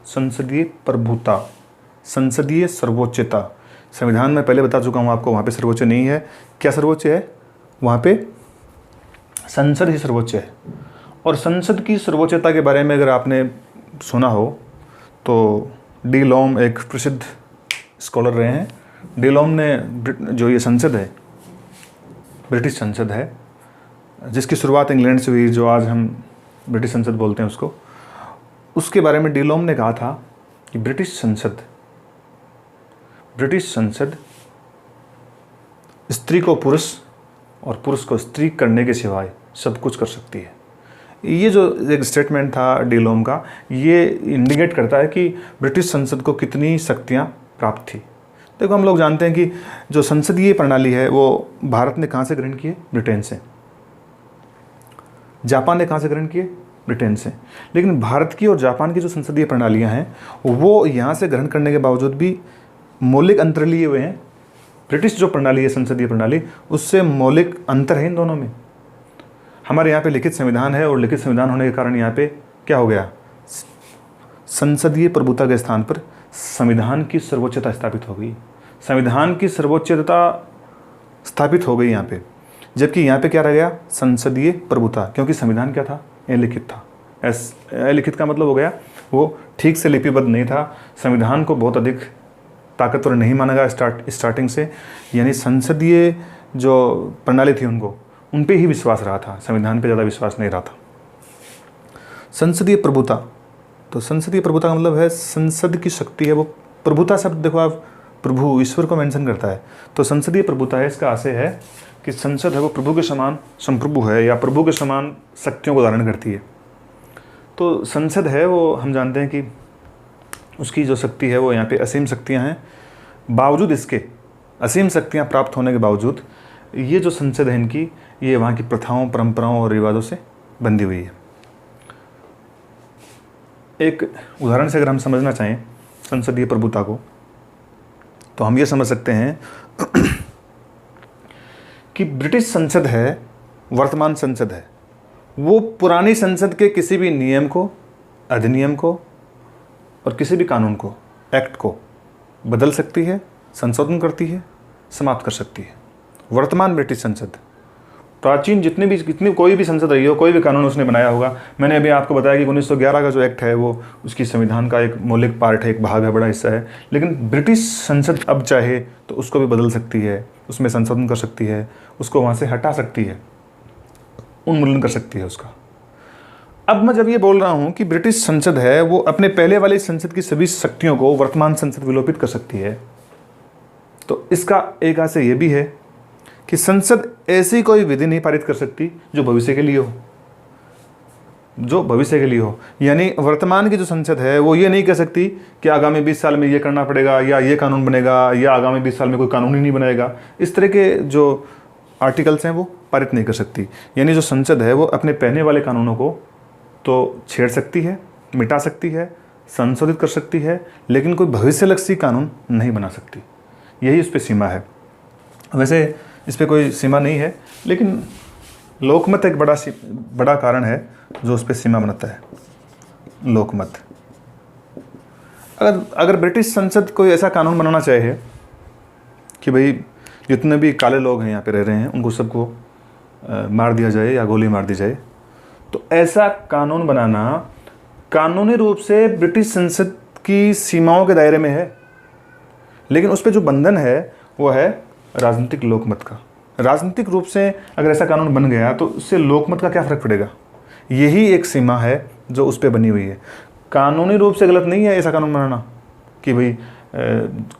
S1: संसदीय प्रभुता, संसदीय सर्वोच्चता। संविधान में पहले बता चुका हूँ आपको, वहाँ पे सर्वोच्च नहीं है। क्या सर्वोच्च है? वहाँ पे संसद ही सर्वोच्च है। और संसद की सर्वोच्चता के बारे में अगर आपने सुना हो तो डी लॉम एक प्रसिद्ध स्कॉलर रहे हैं। डी लॉम ने जो ये संसद है, ब्रिटिश संसद है, जिसकी शुरुआत इंग्लैंड से हुई, जो आज हम ब्रिटिश संसद बोलते हैं उसको, उसके बारे में डी लॉम ने कहा था कि ब्रिटिश संसद स्त्री को पुरुष और पुरुष को स्त्री करने के सिवाय सब कुछ कर सकती है। ये जो एक स्टेटमेंट था डी लॉम का, ये इंडिकेट करता है कि ब्रिटिश संसद को कितनी शक्तियाँ प्राप्त थी। देखो, हम लोग जानते हैं कि जो संसदीय प्रणाली है वो भारत ने कहाँ से ग्रहण की है? ब्रिटेन से। जापान ने कहाँ से ग्रहण की है? ब्रिटेन से। लेकिन भारत की और जापान की जो संसदीय प्रणालियाँ हैं वो यहाँ से ग्रहण करने के बावजूद भी मौलिक अंतर लिए हुए हैं। ब्रिटिश जो प्रणाली है संसदीय प्रणाली, उससे मौलिक अंतर है इन दोनों में। हमारे यहाँ पे लिखित संविधान है, और लिखित संविधान होने के कारण यहाँ पे क्या हो गया? संसदीय प्रभुता के स्थान पर संविधान की सर्वोच्चता स्थापित हो गई। संविधान की सर्वोच्चता स्थापित हो गई यहाँ पे, जबकि यहाँ पे क्या रह गया? संसदीय प्रभुता, क्योंकि संविधान क्या था? अलिखित था। अलिखित का मतलब हो गया वो ठीक से लिपिबद्ध नहीं था, संविधान को बहुत अधिक ताकतवर नहीं माना गया स्टार्टिंग से। यानी संसदीय जो प्रणाली थी उन पे ही विश्वास रहा था, संविधान पे ज़्यादा विश्वास नहीं रहा था। संसदीय प्रभुता, तो संसदीय प्रभुता का मतलब है संसद की शक्ति है वो। प्रभुता शब्द देखो आप, प्रभु ईश्वर को मेंशन करता है, तो संसदीय प्रभुता है, इसका आशय है कि संसद है वो प्रभु के समान संप्रभु है, या प्रभु के समान शक्तियों को धारण करती है। तो संसद है वो, हम जानते हैं कि उसकी जो शक्ति है वो यहाँ पे असीम शक्तियाँ हैं। बावजूद इसके असीम शक्तियाँ प्राप्त होने के बावजूद ये जो संसद है इनकी, ये वहाँ की प्रथाओं, परंपराओं और रिवाजों से बंधी हुई है। एक उदाहरण से अगर हम समझना चाहें संसदीय प्रभुता को, तो हम ये समझ सकते हैं कि ब्रिटिश संसद है, वर्तमान संसद है, वो पुरानी संसद के किसी भी नियम को, अधिनियम को और किसी भी कानून को, एक्ट को बदल सकती है, संशोधन करती है, समाप्त कर सकती है। वर्तमान ब्रिटिश संसद, प्राचीन जितनी कोई भी संसद रही हो, कोई भी कानून उसने बनाया होगा। मैंने अभी आपको बताया कि 1911 का जो एक्ट है वो उसकी संविधान का एक मौलिक पार्ट है, एक भाग है, बड़ा हिस्सा है। लेकिन ब्रिटिश संसद अब चाहे तो उसको भी बदल सकती है, उसमें संशोधन कर सकती है, उसको वहाँ से हटा सकती है, उन्मूलन कर सकती है उसका। अब मैं जब ये बोल रहा हूँ कि ब्रिटिश संसद है वो अपने पहले वाली संसद की सभी शक्तियों को वर्तमान संसद विलोपित कर सकती है, तो इसका एक आशय ये भी है कि संसद ऐसी कोई विधि नहीं पारित कर सकती जो भविष्य के लिए हो, जो भविष्य के लिए हो। यानी वर्तमान की जो संसद है वो ये नहीं कह सकती कि आगामी 20 साल में ये करना पड़ेगा या ये कानून बनेगा या आगामी 20 साल में कोई कानून ही नहीं बनेगा। इस तरह के जो आर्टिकल्स हैं वो पारित नहीं कर सकती। यानी जो संसद है वो अपने पहले वाले कानूनों को तो छेड़ सकती है, मिटा सकती है, संशोधित कर सकती है, लेकिन कोई भविष्यलक्षी कानून नहीं बना सकती। यही उस पर सीमा है। वैसे इस पर कोई सीमा नहीं है, लेकिन लोकमत एक बड़ा कारण है जो उस पर सीमा बनाता है। लोकमत। अगर ब्रिटिश संसद कोई ऐसा कानून बनाना चाहे कि भाई जितने भी काले लोग हैं यहाँ पे रह रहे हैं उनको सबको मार दिया जाए या गोली मार दी जाए, तो ऐसा कानून बनाना कानूनी रूप से ब्रिटिश संसद की सीमाओं के दायरे में है, लेकिन उस पर जो बंधन है वो है राजनीतिक लोकमत का। राजनीतिक रूप से अगर ऐसा कानून बन गया तो उससे लोकमत का क्या फ़र्क पड़ेगा? यही एक सीमा है जो उस पर बनी हुई है। कानूनी रूप से गलत नहीं है ऐसा कानून बनाना कि भाई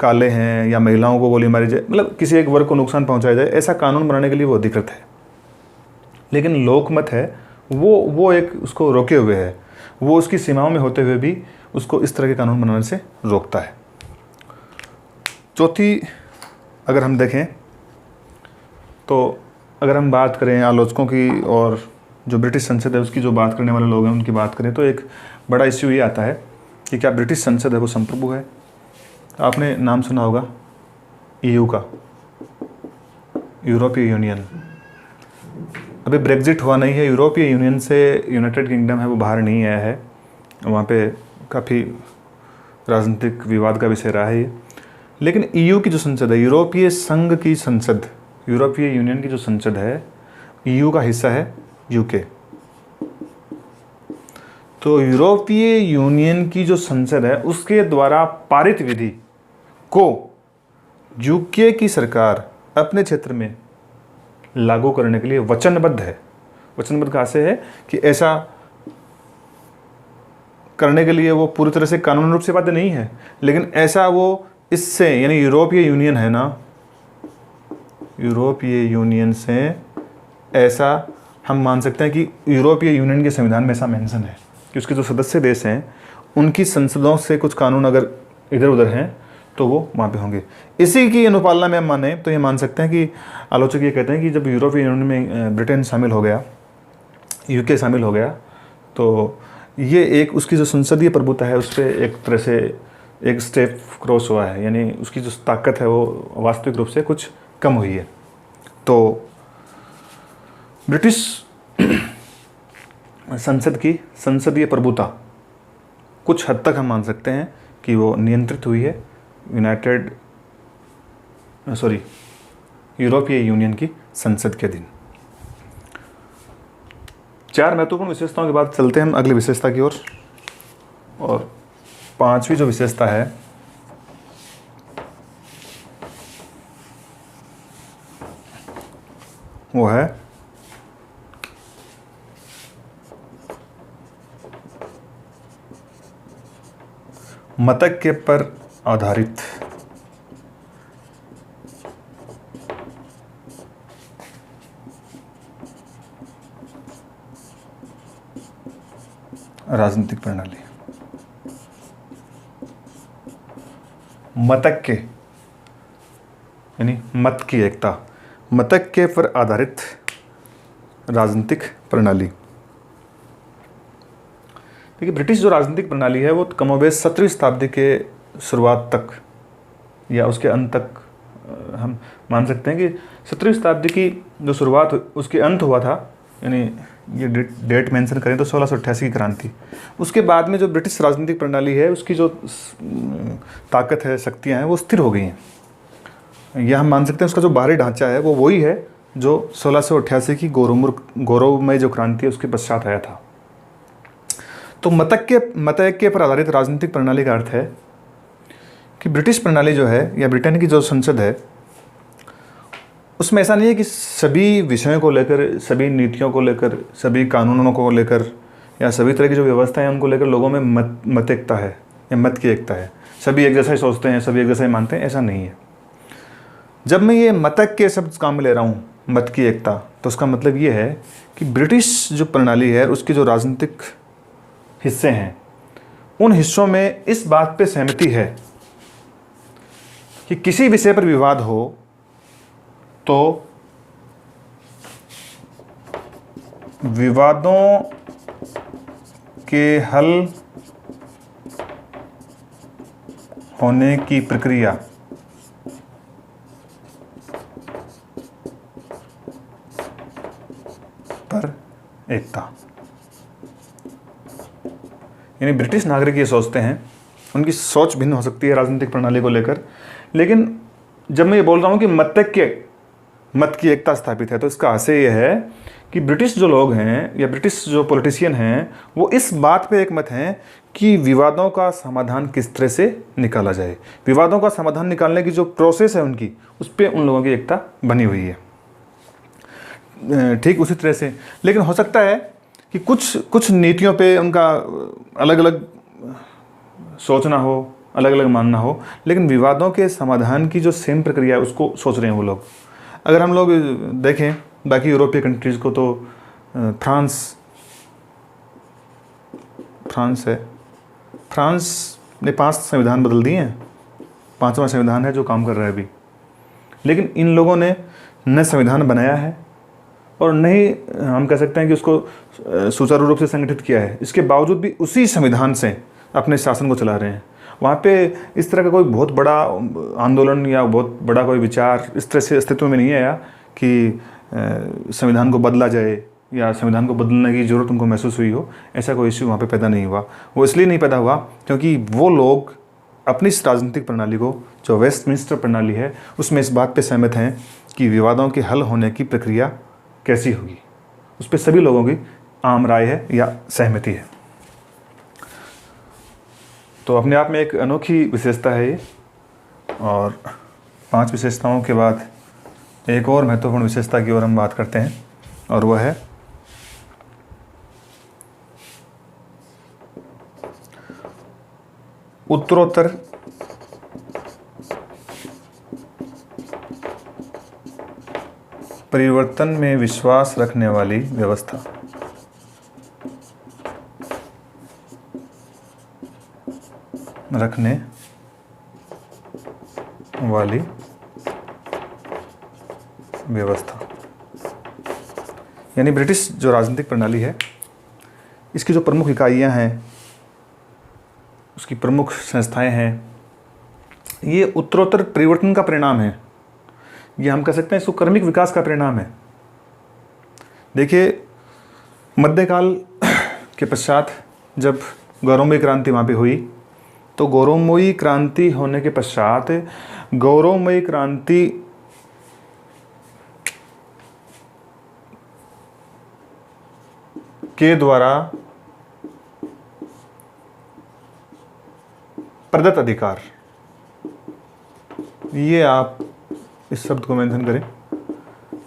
S1: काले हैं या महिलाओं को गोली मारी जाए, मतलब किसी एक वर्ग को नुकसान पहुंचाया जाए, ऐसा कानून बनाने के लिए वो अधिकृत है। लेकिन लोकमत है वो एक उसको रोके हुए है, वो उसकी सीमाओं में होते हुए भी उसको इस तरह के कानून बनाने से रोकता है। चौथी अगर हम देखें तो अगर हम बात करें आलोचकों की और जो ब्रिटिश संसद है उसकी जो बात करने वाले लोग हैं उनकी बात करें तो एक बड़ा इश्यू ये आता है कि क्या ब्रिटिश संसद है वो संप्रभु है। आपने नाम सुना होगा EU का, यूरोपीय यूनियन। अभी ब्रेग्जिट हुआ नहीं है, यूरोपीय यूनियन से यूनाइटेड किंगडम है वो बाहर नहीं आया है, वहाँ पे काफ़ी राजनीतिक विवाद का विषय रहा है ये। लेकिन EU की जो संसद है, यूरोपीय संघ की संसद, यूरोपीय यूनियन की जो संसद है, EU का हिस्सा है UK। तो यूरोपीय यूनियन की जो संसद है उसके द्वारा पारित विधि को UK की सरकार अपने क्षेत्र में लागू करने के लिए वचनबद्ध है। वचनबद्ध का आशय है कि ऐसा करने के लिए वो पूरी तरह से कानूनी रूप से बाध्य नहीं है, लेकिन ऐसा वो इससे, यानी यूरोपीय यूनियन है ना, यूरोपीय यूनियन से ऐसा हम मान सकते हैं कि यूरोपीय यूनियन के संविधान में ऐसा मेंशन है कि उसके जो सदस्य देश हैं उनकी संसदों से कुछ कानून अगर इधर उधर हैं तो वो वहाँ पे होंगे। इसी की अनुपालना में हम माने तो ये मान सकते हैं कि आलोचक ये कहते हैं कि जब यूरोपीय यूनियन में ब्रिटेन शामिल हो गया, UK शामिल हो गया, तो ये एक उसकी जो संसदीय प्रभुता है उस पर एक तरह से एक स्टेप क्रॉस हुआ है, यानी उसकी जो ताकत है वो वास्तविक रूप से कुछ कम हुई है। तो ब्रिटिश संसद की संसदीय प्रभुता कुछ हद तक हम मान सकते हैं कि वो नियंत्रित हुई है यूरोपीय यूनियन की संसद के दिन। 4 महत्वपूर्ण विशेषताओं के बाद चलते हैं हम अगली विशेषता की ओर, और 5वीं जो विशेषता है वो है मतज्ञ पर आधारित राजनीतिक प्रणाली। मतज्ञ यानी मत की एकता, मतज्ञ पर आधारित राजनीतिक प्रणाली। देखिए, ब्रिटिश जो राजनीतिक प्रणाली है वो कमोबेश 17वीं शताब्दी के शुरुआत तक या उसके अंत तक हम मान सकते हैं कि 17वीं शताब्दी की जो शुरुआत उसके अंत हुआ था, यानी ये डेट मेंशन करें तो 1688 की क्रांति। उसके बाद में जो ब्रिटिश राजनीतिक प्रणाली है उसकी जो ताकत है, शक्तियाँ हैं, वो स्थिर हो गई हैं। यह हम मान सकते हैं उसका जो बाहरी ढांचा है वो वही है जो 1688 की गौरवमय जो क्रांति है उसके पश्चात आया था। तो मतैक्य पर आधारित राजनीतिक प्रणाली का अर्थ है कि ब्रिटिश प्रणाली जो है या ब्रिटेन की जो संसद है उसमें ऐसा नहीं है कि सभी विषयों को लेकर, सभी नीतियों को लेकर, सभी कानूनों को लेकर या सभी तरह की जो व्यवस्था है उनको लेकर लोगों में मत एकता है या मत की एकता है। सभी एक जैसा ही सोचते हैं, सभी एक जैसा ही मानते हैं, ऐसा नहीं है। जब मैं ये मतैक्य शब्द काम में ले रहा हूँ, मत की एकता, तो उसका मतलब ये है कि ब्रिटिश जो प्रणाली है उसकी जो राजनीतिक हिस्से हैं उन हिस्सों में इस बात पे सहमति है कि किसी विषय पर विवाद हो तो विवादों के हल होने की प्रक्रिया पर एकता। यानी ब्रिटिश नागरिक ये सोचते हैं, उनकी सोच भिन्न हो सकती है राजनीतिक प्रणाली को लेकर, लेकिन जब मैं ये बोल रहा हूँ कि मत की एकता स्थापित है तो इसका आशय यह है कि ब्रिटिश जो लोग हैं या ब्रिटिश जो पॉलिटिशियन हैं वो इस बात पे एक मत हैं कि विवादों का समाधान किस तरह से निकाला जाए। विवादों का समाधान निकालने की जो प्रोसेस है उनकी, उस पर उन लोगों की एकता बनी हुई है। ठीक उसी तरह से, लेकिन हो सकता है कि कुछ नीतियों पे उनका अलग अलग सोचना हो, अलग अलग मानना हो, लेकिन विवादों के समाधान की जो सेम प्रक्रिया है उसको सोच रहे हैं वो लोग। अगर हम लोग देखें बाकी यूरोपीय कंट्रीज़ को तो फ्रांस है, फ्रांस ने 5 संविधान बदल दिए हैं, 5वां संविधान है जो काम कर रहा है अभी। लेकिन इन लोगों ने न संविधान बनाया है और न ही हम कह सकते हैं कि उसको सुचारू रूप से संगठित किया है। इसके बावजूद भी उसी संविधान से अपने शासन को चला रहे हैं। वहाँ पे इस तरह का कोई बहुत बड़ा आंदोलन या बहुत बड़ा कोई विचार इस तरह से अस्तित्व में नहीं आया कि संविधान को बदला जाए या संविधान को बदलने की ज़रूरत उनको महसूस हुई हो। ऐसा कोई इश्यू वहाँ पे पैदा नहीं हुआ। वो इसलिए नहीं पैदा हुआ क्योंकि वो लोग अपनी इस राजनीतिक प्रणाली को, जो वेस्टमिंस्टर प्रणाली है, उसमें इस बात पे सहमत हैं कि विवादों के हल होने की प्रक्रिया कैसी होगी, उस पर सभी लोगों की आम राय है या सहमति है। तो अपने आप में एक अनोखी विशेषता है ये। और 5 विशेषताओं के बाद एक और महत्वपूर्ण विशेषता की ओर हम बात करते हैं और वह है उत्तरोत्तर परिवर्तन में विश्वास रखने वाली व्यवस्था। यानी ब्रिटिश जो राजनीतिक प्रणाली है इसकी जो प्रमुख इकाइयां हैं, उसकी प्रमुख संस्थाएं हैं, ये उत्तरोत्तर परिवर्तन का परिणाम है। ये हम कह सकते हैं इसको क्रमिक विकास का परिणाम है। देखिए, मध्यकाल के पश्चात जब गौरवमयी क्रांति वहाँ पे हुई, तो गौरवमयी क्रांति होने के पश्चात गौरवमयी क्रांति के द्वारा प्रदत्त अधिकार, ये आप इस शब्द को मेंशन करें।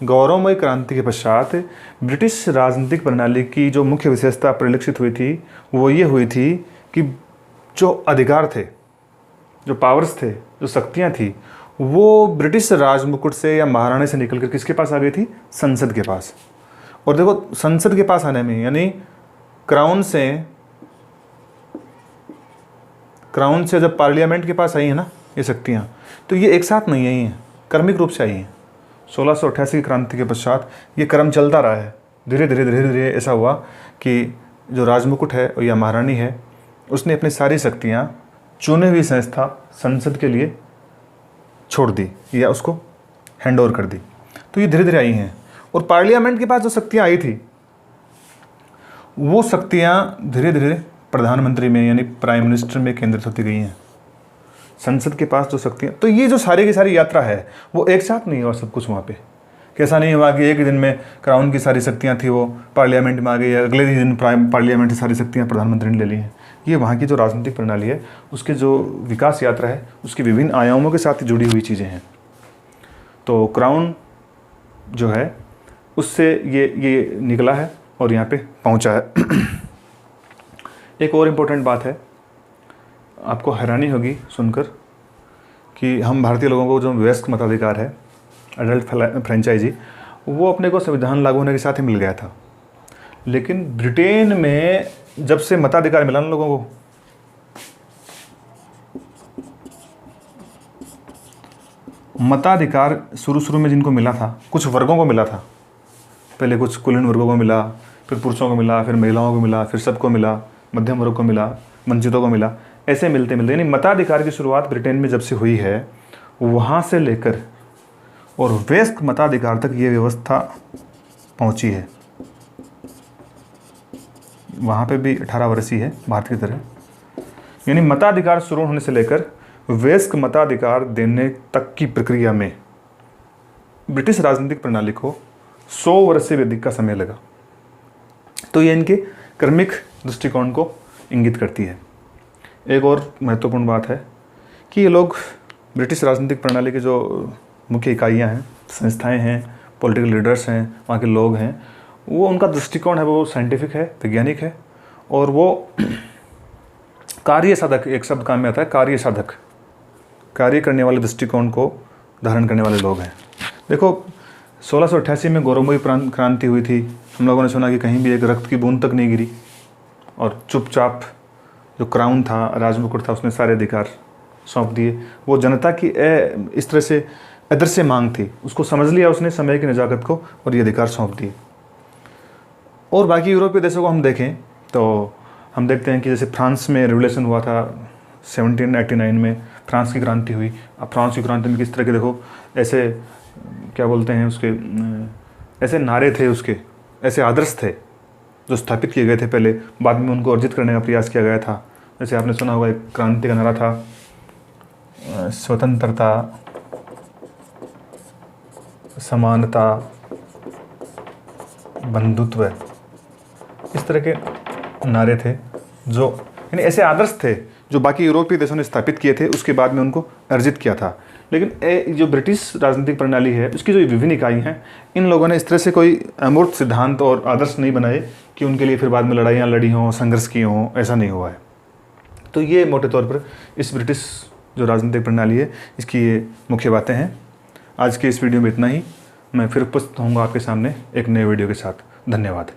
S1: गौरवमयी क्रांति के पश्चात ब्रिटिश राजनीतिक प्रणाली की जो मुख्य विशेषता परिलक्षित हुई थी वो ये हुई थी कि जो अधिकार थे, जो पावर्स थे, जो शक्तियाँ थी, वो ब्रिटिश राजमुकुट से या महाराणी से निकलकर किसके पास आ गई थी? संसद के पास। और देखो, संसद के पास आने में यानी क्राउन से जब पार्लियामेंट के पास आई है ना ये शक्तियाँ, तो ये एक साथ नहीं आई हैं, क्रमिक रूप से आई हैं। 1688 की क्रांति के पश्चात ये क्रम चलता रहा है। धीरे धीरे ऐसा हुआ कि जो राजमुकुट है या महारानी है, उसने अपनी सारी शक्तियाँ चुनी हुई संस्था संसद के लिए छोड़ दी या उसको हैंड ओवर कर दी। तो ये धीरे धीरे आई हैं। और पार्लियामेंट के पास जो शक्तियाँ आई थी वो शक्तियाँ धीरे धीरे प्रधानमंत्री में यानी प्राइम मिनिस्टर में केंद्रित होती गई हैं। संसद के पास जो शक्तियाँ, तो ये जो सारी की सारी यात्रा है वो एक साथ नहीं हुआ सब कुछ वहाँ पे। कैसा नहीं हुआ कि एक ही दिन में क्राउन की सारी शक्तियाँ थी वो पार्लियामेंट में आ गई, अगले ही दिन पार्लियामेंट की सारी शक्तियाँ प्रधानमंत्री ने ले ली हैं। ये वहाँ की जो राजनीतिक प्रणाली है उसके जो विकास यात्रा है उसकी विभिन्न आयामों के साथ जुड़ी हुई चीज़ें हैं। तो क्राउन जो है उससे ये निकला है और यहाँ पे पहुँचा है। एक और इम्पोर्टेंट बात है, आपको हैरानी होगी सुनकर कि हम भारतीय लोगों को जो वयस्क मताधिकार है, एडल्ट फ्रेंचाइजी, वो अपने को संविधान लागू होने के साथ ही मिल गया था। लेकिन ब्रिटेन में जब से मताधिकार मिला ना लोगों को, मताधिकार शुरू में जिनको मिला था, कुछ वर्गों को मिला था। पहले कुछ कुलीन वर्गों को मिला, फिर पुरुषों को मिला, फिर महिलाओं को मिला, फिर सबको मिला, मध्यम वर्ग को मिला, वंचितों को मिला, ऐसे मिलते मिलते यानी मताधिकार की शुरुआत ब्रिटेन में जब से हुई है, वहाँ से लेकर और वयस्क मताधिकार तक ये व्यवस्था पहुँची है। वहाँ पे भी 18 वर्ष ही है भारत की तरह, यानी मताधिकार शुरू होने से लेकर वयस्क मताधिकार देने तक की प्रक्रिया में ब्रिटिश राजनीतिक प्रणाली को 100 वर्ष से भी अधिक का समय लगा। तो ये इनके क्रमिक दृष्टिकोण को इंगित करती है। एक और महत्वपूर्ण बात है कि ये लोग ब्रिटिश राजनीतिक प्रणाली के जो मुख्य इकाइयाँ हैं, संस्थाएं हैं, पॉलिटिकल लीडर्स हैं, वहाँ के लोग हैं, वो उनका दृष्टिकोण है वो साइंटिफिक है, वैज्ञानिक है, और वो कार्य साधक, एक शब्द काम में आता है कार्य साधक, कार्य करने वाले दृष्टिकोण को धारण करने वाले लोग हैं। देखो 1688 में गौरवमयी क्रांति हुई थी, हम लोगों ने सुना कि कहीं भी एक रक्त की बूंद तक नहीं गिरी, और चुपचाप जो क्राउन था, राजमुकुट था, उसने सारे अधिकार सौंप दिए। वो जनता की इस तरह से अदृश्य मांग थी, उसको समझ लिया उसने समय की नज़ाकत को, और ये अधिकार सौंप दिए। और बाकी यूरोपीय देशों को हम देखें तो हम देखते हैं कि जैसे फ्रांस में रिवोल्यूशन हुआ था 1789 में, फ्रांस की क्रांति हुई। अब फ्रांस की क्रांति में किस तरह के देखो ऐसे क्या बोलते हैं उसके, ऐसे नारे थे उसके, ऐसे आदर्श थे जो स्थापित किए गए थे पहले, बाद में उनको अर्जित करने का प्रयास किया गया था। जैसे आपने सुना होगा एक क्रांति का नारा था स्वतंत्रता, समानता, बंधुत्व, इस तरह के नारे थे जो यानी ऐसे आदर्श थे जो बाकी यूरोपीय देशों ने स्थापित किए थे, उसके बाद में उनको अर्जित किया था। लेकिन जो ब्रिटिश राजनीतिक प्रणाली है उसकी जो विभिन्न इकाई हैं, इन लोगों ने इस तरह से कोई अमूर्त सिद्धांत और आदर्श नहीं बनाए कि उनके लिए फिर बाद में लड़ाइयाँ लड़ी हों, संघर्ष किए हों, ऐसा नहीं हुआ है। तो ये मोटे तौर पर इस ब्रिटिश जो राजनीतिक प्रणाली है इसकी ये मुख्य बातें हैं। आज के इस वीडियो में इतना ही। मैं फिर उपस्थित होऊंगा आपके सामने एक नए वीडियो के साथ। धन्यवाद।